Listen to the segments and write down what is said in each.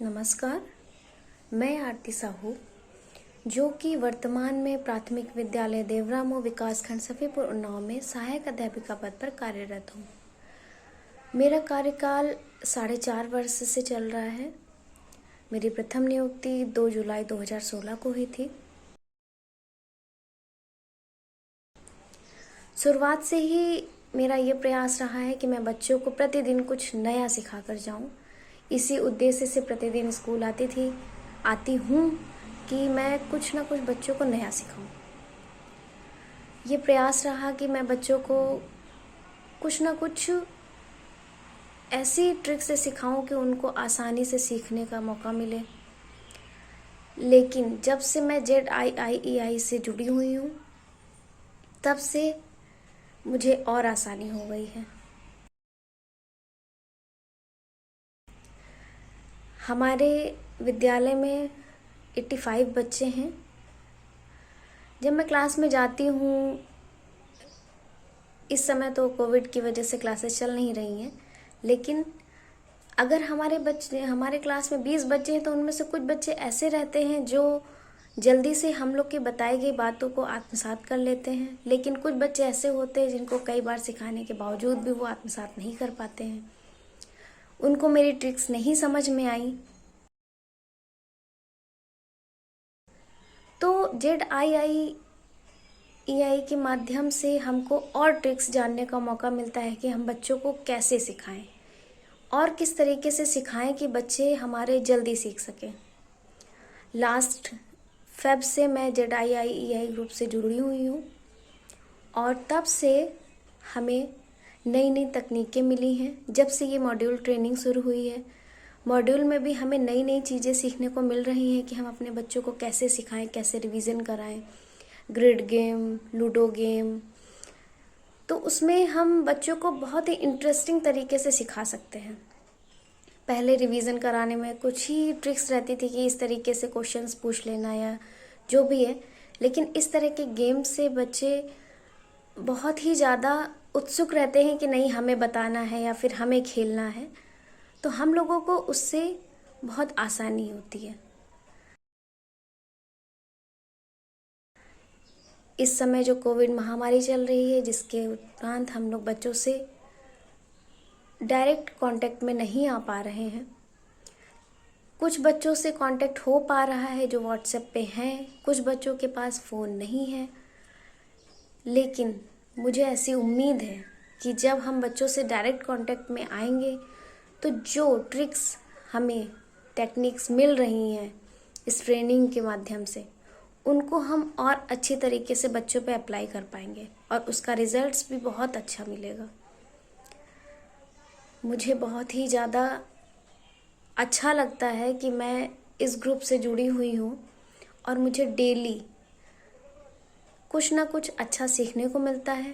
नमस्कार, मैं आरती साहू, जो कि वर्तमान में प्राथमिक विद्यालय देवरामो विकासखंड सफीपुर उन्नाव में सहायक अध्यापिका पद पर कार्यरत हूँ। मेरा कार्यकाल 4.5 वर्ष से चल रहा है। मेरी प्रथम नियुक्ति 2 जुलाई 2016 को हुई थी। शुरुआत से ही मेरा ये प्रयास रहा है कि मैं बच्चों को प्रतिदिन कुछ नया सिखा कर जाऊँ। इसी उद्देश्य से प्रतिदिन स्कूल आती हूँ कि मैं कुछ ना कुछ बच्चों को नया सिखाऊं। ये प्रयास रहा कि मैं बच्चों को कुछ ना कुछ ऐसी ट्रिक से सिखाऊं कि उनको आसानी से सीखने का मौका मिले। लेकिन जब से मैं ZIIEI से जुड़ी हुई हूँ, तब से मुझे और आसानी हो गई है। हमारे विद्यालय में 85 बच्चे हैं। जब मैं क्लास में जाती हूँ, इस समय तो कोविड की वजह से क्लासेस चल नहीं रही हैं, लेकिन अगर हमारे क्लास में 20 बच्चे हैं तो उनमें से कुछ बच्चे ऐसे रहते हैं जो जल्दी से हम लोग की बताई गई बातों को आत्मसात कर लेते हैं, लेकिन कुछ बच्चे ऐसे होते हैं जिनको कई बार सिखाने के बावजूद भी वो आत्मसात नहीं कर पाते हैं। उनको मेरी ट्रिक्स नहीं समझ में आई, तो ZIIEI के माध्यम से हमको और ट्रिक्स जानने का मौका मिलता है कि हम बच्चों को कैसे सिखाएं और किस तरीके से सिखाएं कि बच्चे हमारे जल्दी सीख सकें। लास्ट फेब से मैं ZIIEI ग्रुप से जुड़ी हुई हूँ और तब से हमें नई नई तकनीकें मिली हैं। जब से ये मॉड्यूल ट्रेनिंग शुरू हुई है, मॉड्यूल में भी हमें नई नई चीज़ें सीखने को मिल रही हैं कि हम अपने बच्चों को कैसे सिखाएं, कैसे रिवीजन कराएं। ग्रिड गेम, लूडो गेम, तो उसमें हम बच्चों को बहुत ही इंटरेस्टिंग तरीके से सिखा सकते हैं। पहले रिवीजन कराने में कुछ ही ट्रिक्स रहती थी कि इस तरीके से क्वेश्चंस पूछ लेना या जो भी है, लेकिन इस तरह के गेम से बच्चे बहुत ही ज़्यादा उत्सुक रहते हैं कि नहीं, हमें बताना है या फिर हमें खेलना है, तो हम लोगों को उससे बहुत आसानी होती है। इस समय जो कोविड महामारी चल रही है, जिसके उपरांत हम लोग बच्चों से डायरेक्ट कांटेक्ट में नहीं आ पा रहे हैं। कुछ बच्चों से कांटेक्ट हो पा रहा है जो व्हाट्सएप पे हैं, कुछ बच्चों के पास फ़ोन नहीं है, लेकिन मुझे ऐसी उम्मीद है कि जब हम बच्चों से डायरेक्ट कांटेक्ट में आएंगे तो जो ट्रिक्स हमें टेक्निक्स मिल रही हैं इस ट्रेनिंग के माध्यम से, उनको हम और अच्छी तरीके से बच्चों पे अप्लाई कर पाएंगे और उसका रिजल्ट्स भी बहुत अच्छा मिलेगा। मुझे बहुत ही ज़्यादा अच्छा लगता है कि मैं इस ग्रुप से जुड़ी हुई हूँ और मुझे डेली कुछ ना कुछ अच्छा सीखने को मिलता है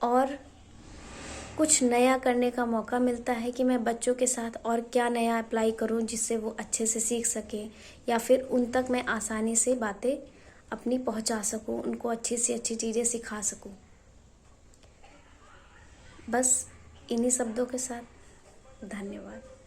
और कुछ नया करने का मौका मिलता है कि मैं बच्चों के साथ और क्या नया अप्लाई करूं जिससे वो अच्छे से सीख सकें या फिर उन तक मैं आसानी से बातें अपनी पहुंचा सकूं, उनको अच्छी से अच्छी चीज़ें सिखा सकूं। बस इन्हीं शब्दों के साथ धन्यवाद।